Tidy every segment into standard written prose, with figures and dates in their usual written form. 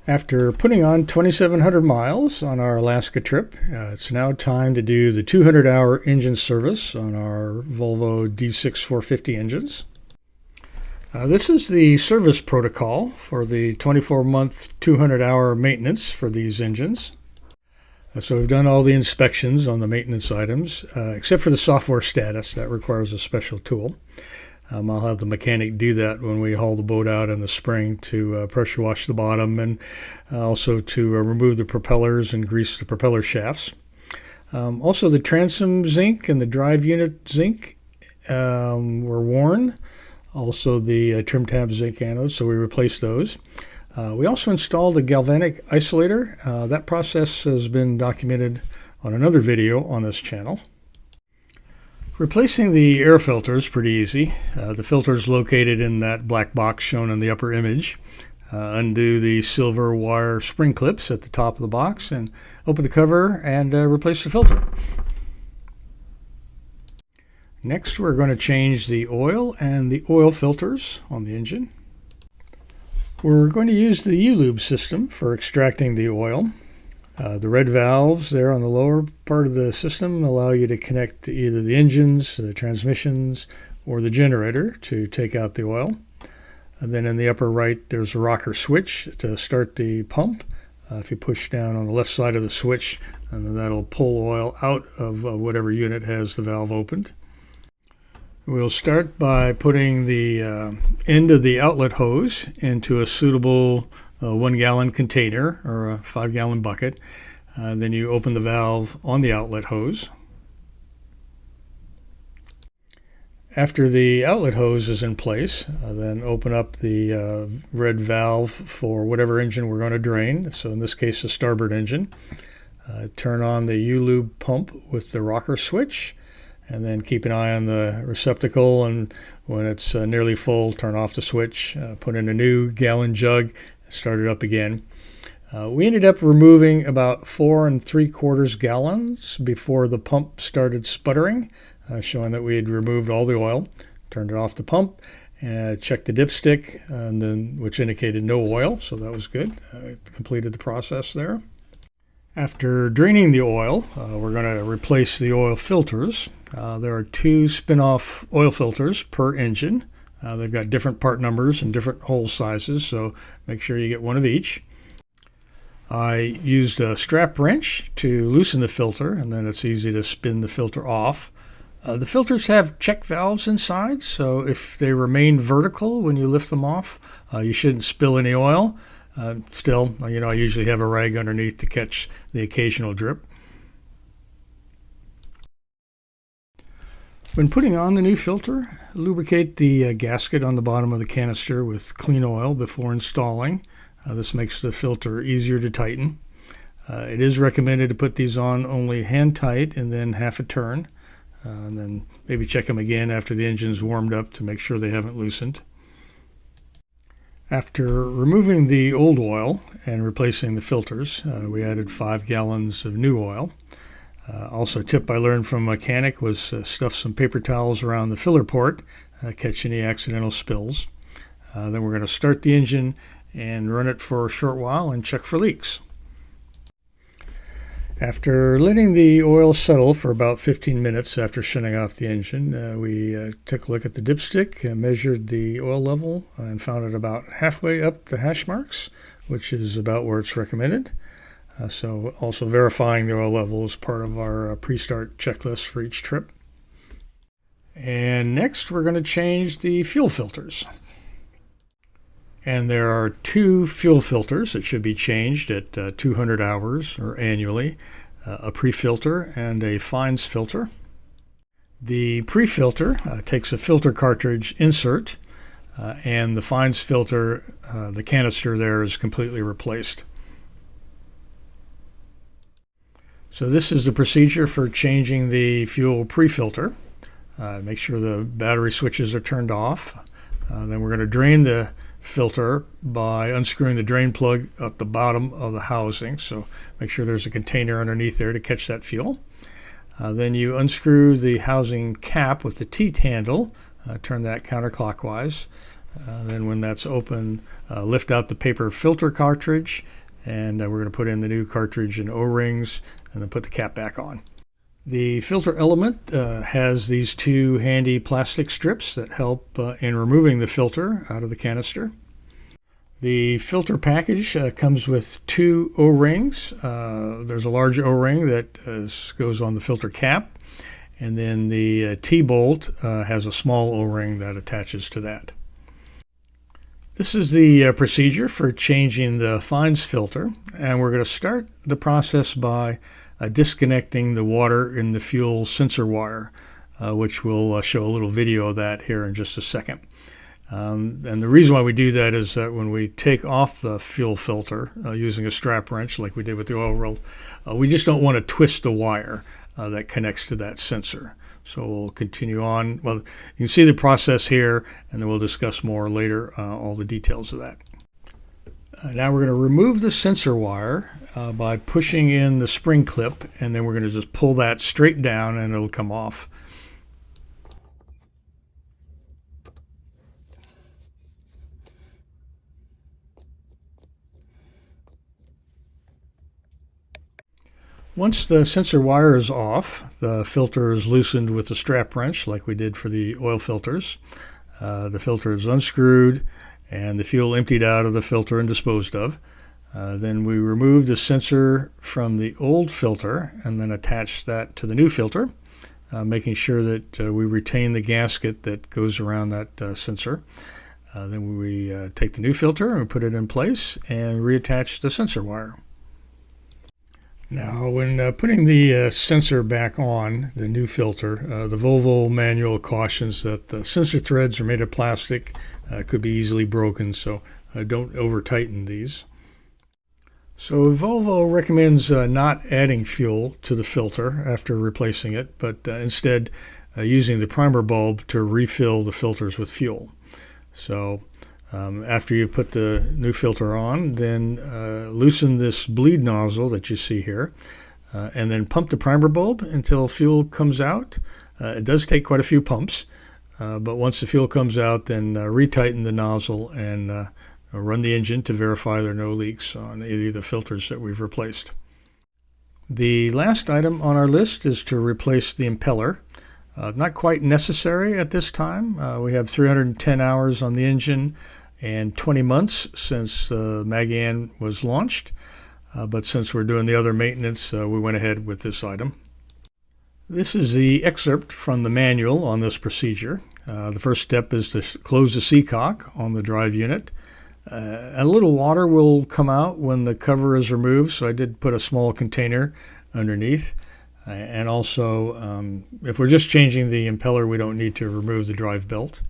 After putting on 2,700 miles on our Alaska trip, it's now time to do the 200-hour engine service on our Volvo D6-450 engines. This is the service protocol for the 24-month, 200-hour maintenance for these engines. So we've done all the inspections on the maintenance items, except for the software status. That requires a special tool. I'll have the mechanic do that when we haul the boat out in the spring to pressure wash the bottom and also to remove the propellers and grease the propeller shafts. Also, the transom zinc and the drive unit zinc were worn. Also, the trim tab zinc anodes, so we replaced those. We also installed a galvanic isolator. That process has been documented on another video on this channel. Replacing the air filter is pretty easy. The filter is located in that black box shown in the upper image. Undo the silver wire spring clips at the top of the box and open the cover and replace the filter. Next, we're going to change the oil and the oil filters on the engine. We're going to use the U-Lube system for extracting the oil. The red valves there on the lower part of the system allow you to connect to either the engines, the transmissions, or the generator to take out the oil. And then in the upper right, there's a rocker switch to start the pump. If you push down on the left side of the switch, and then that'll pull oil out of whatever unit has the valve opened. We'll start by putting the end of the outlet hose into a suitable 1-gallon container or a 5-gallon bucket. Then you open the valve on the outlet hose. After the outlet hose is in place, then open up the red valve for whatever engine we're going to drain. So in this case, the starboard engine. Turn on the U-Lube pump with the rocker switch, and then keep an eye on the receptacle, and when it's nearly full, turn off the switch, put in a new gallon jug, start it up again. We ended up removing about 4 3/4 gallons before the pump started sputtering, showing that we had removed all the oil. Turned it off the pump, checked the dipstick, and then which indicated no oil, so that was good. Completed the process there. After draining the oil, we're going to replace the oil filters. There are 2 spin-off oil filters per engine. They've got different part numbers and different hole sizes, so make sure you get one of each. I used a strap wrench to loosen the filter, and then it's easy to spin the filter off. The filters have check valves inside, so if they remain vertical when you lift them off, you shouldn't spill any oil. Still, I usually have a rag underneath to catch the occasional drip. When putting on the new filter, lubricate the gasket on the bottom of the canister with clean oil before installing. This makes the filter easier to tighten. It is recommended to put these on only hand tight and then half a turn. And then maybe check them again after the engine's warmed up to make sure they haven't loosened. After removing the old oil and replacing the filters, we added 5 gallons of new oil. Also, a tip I learned from a mechanic was stuff some paper towels around the filler port, catch any accidental spills. Then we're going to start the engine and run it for a short while and check for leaks. After letting the oil settle for about 15 minutes after shutting off the engine, we took a look at the dipstick and measured the oil level and found it about halfway up the hash marks, which is about where it's recommended. So also verifying the oil level is part of our pre-start checklist for each trip. And next we're going to change the fuel filters. And there are 2 fuel filters that should be changed at 200 hours or annually, a pre-filter and a fines filter. The pre-filter takes a filter cartridge insert, and the fines filter, the canister there, is completely replaced. So this is the procedure for changing the fuel pre-filter. Make sure the battery switches are turned off. Then we're going to drain the filter by unscrewing the drain plug at the bottom of the housing. So make sure there's a container underneath there to catch that fuel. Then you unscrew the housing cap with the teat handle, turn that counterclockwise. Then when that's open, lift out the paper filter cartridge, and we're going to put in the new cartridge and O-rings, and then put the cap back on. The filter element has these two handy plastic strips that help in removing the filter out of the canister. The filter package comes with two O-rings. There's a large O-ring that goes on the filter cap, and then the T-bolt has a small O-ring that attaches to that. This is the procedure for changing the fines filter, and we're going to start the process by disconnecting the water in the fuel sensor wire, which we'll show a little video of that here in just a second. And the reason why we do that is that when we take off the fuel filter using a strap wrench like we did with the oil roll, we just don't want to twist the wire that connects to that sensor. So we'll continue on. Well, you can see the process here, and then we'll discuss more later all the details of that. Now we're going to remove the sensor wire by pushing in the spring clip, and then we're going to just pull that straight down and it'll come off. Once the sensor wire is off, the filter is loosened with the strap wrench like we did for the oil filters. The filter is unscrewed and the fuel emptied out of the filter and disposed of. Then we remove the sensor from the old filter and then attach that to the new filter, making sure that we retain the gasket that goes around that sensor. Then we take the new filter and put it in place and reattach the sensor wire. Now, when putting the sensor back on the new filter, the Volvo manual cautions that the sensor threads are made of plastic, could be easily broken, so don't over-tighten these. So Volvo recommends not adding fuel to the filter after replacing it, but instead using the primer bulb to refill the filters with fuel. So after you've put the new filter on, then loosen this bleed nozzle that you see here, and then pump the primer bulb until fuel comes out. It does take quite a few pumps, but once the fuel comes out, then retighten the nozzle and run the engine to verify there are no leaks on either of the filters that we've replaced. The last item on our list is to replace the impeller. Not quite necessary at this time. We have 310 hours on the engine and 20 months since Magan was launched, but since we're doing the other maintenance, we went ahead with this item. This is the excerpt from the manual on this procedure. The first step is to close the seacock on the drive unit. A little water will come out when the cover is removed, so I did put a small container underneath. And also, if we're just changing the impeller, we don't need to remove the drive belt.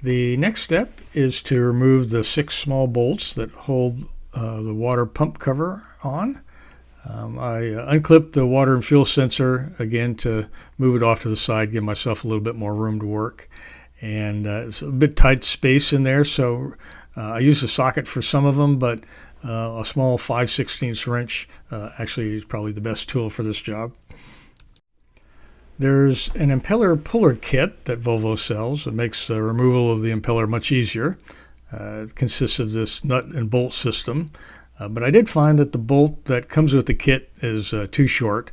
The next step is to remove the 6 small bolts that hold the water pump cover on. I unclipped the water and fuel sensor again to move it off to the side, give myself a little bit more room to work. And it's a bit tight space in there, so I used a socket for some of them, but a small 5/16 wrench actually is probably the best tool for this job. There's an impeller puller kit that Volvo sells that makes the removal of the impeller much easier. It consists of this nut and bolt system, but I did find that the bolt that comes with the kit is too short,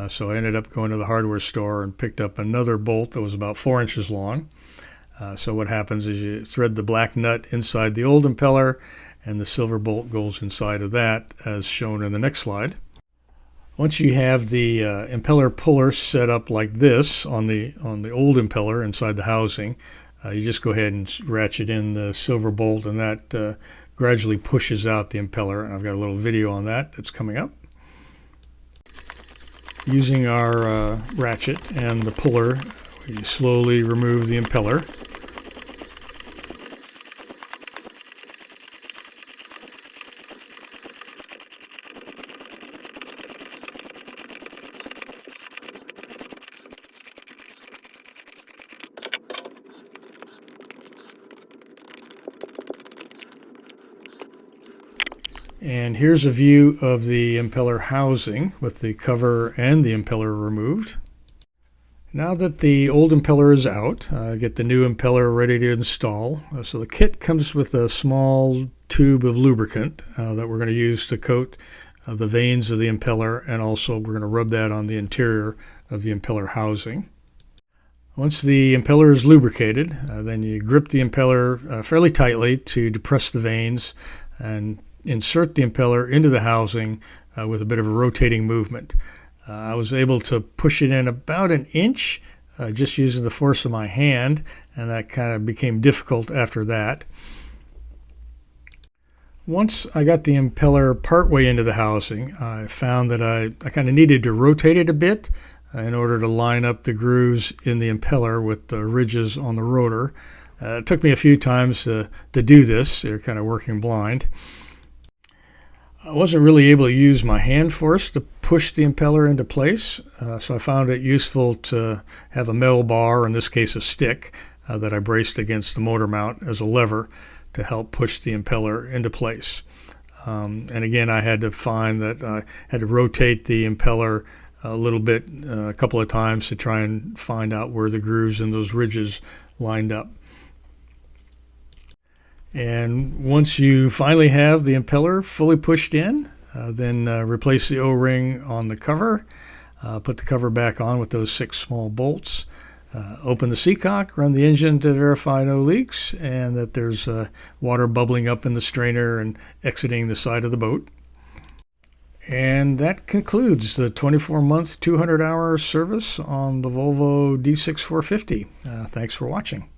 so I ended up going to the hardware store and picked up another bolt that was about 4 inches long. So what happens is you thread the black nut inside the old impeller, and the silver bolt goes inside of that, as shown in the next slide. Once you have the impeller puller set up like this on the old impeller inside the housing, you just go ahead and ratchet in the silver bolt, and that gradually pushes out the impeller. And I've got a little video on that that's coming up. Using our ratchet and the puller, we slowly remove the impeller. And here's a view of the impeller housing with the cover and the impeller removed. Now that the old impeller is out, get the new impeller ready to install. So the kit comes with a small tube of lubricant that we're going to use to coat the vanes of the impeller, and also we're going to rub that on the interior of the impeller housing. Once the impeller is lubricated, then you grip the impeller fairly tightly to depress the vanes and insert the impeller into the housing with a bit of a rotating movement. I was able to push it in about an inch just using the force of my hand, and that kind of became difficult after that. Once I got the impeller partway into the housing, I found that I kind of needed to rotate it a bit in order to line up the grooves in the impeller with the ridges on the rotor. It took me a few times to do this. You're kind of working blind. I wasn't really able to use my hand force to push the impeller into place, so I found it useful to have a metal bar, or in this case a stick, that I braced against the motor mount as a lever to help push the impeller into place. And again, I had to find that I had to rotate the impeller a little bit, a couple of times, to try and find out where the grooves and those ridges lined up. And once you finally have the impeller fully pushed in, then replace the O-ring on the cover, put the cover back on with those 6 small bolts, open the seacock, run the engine to verify no leaks and that there's water bubbling up in the strainer and exiting the side of the boat. And that concludes the 24-month, 200-hour service on the Volvo D6-450. Thanks for watching.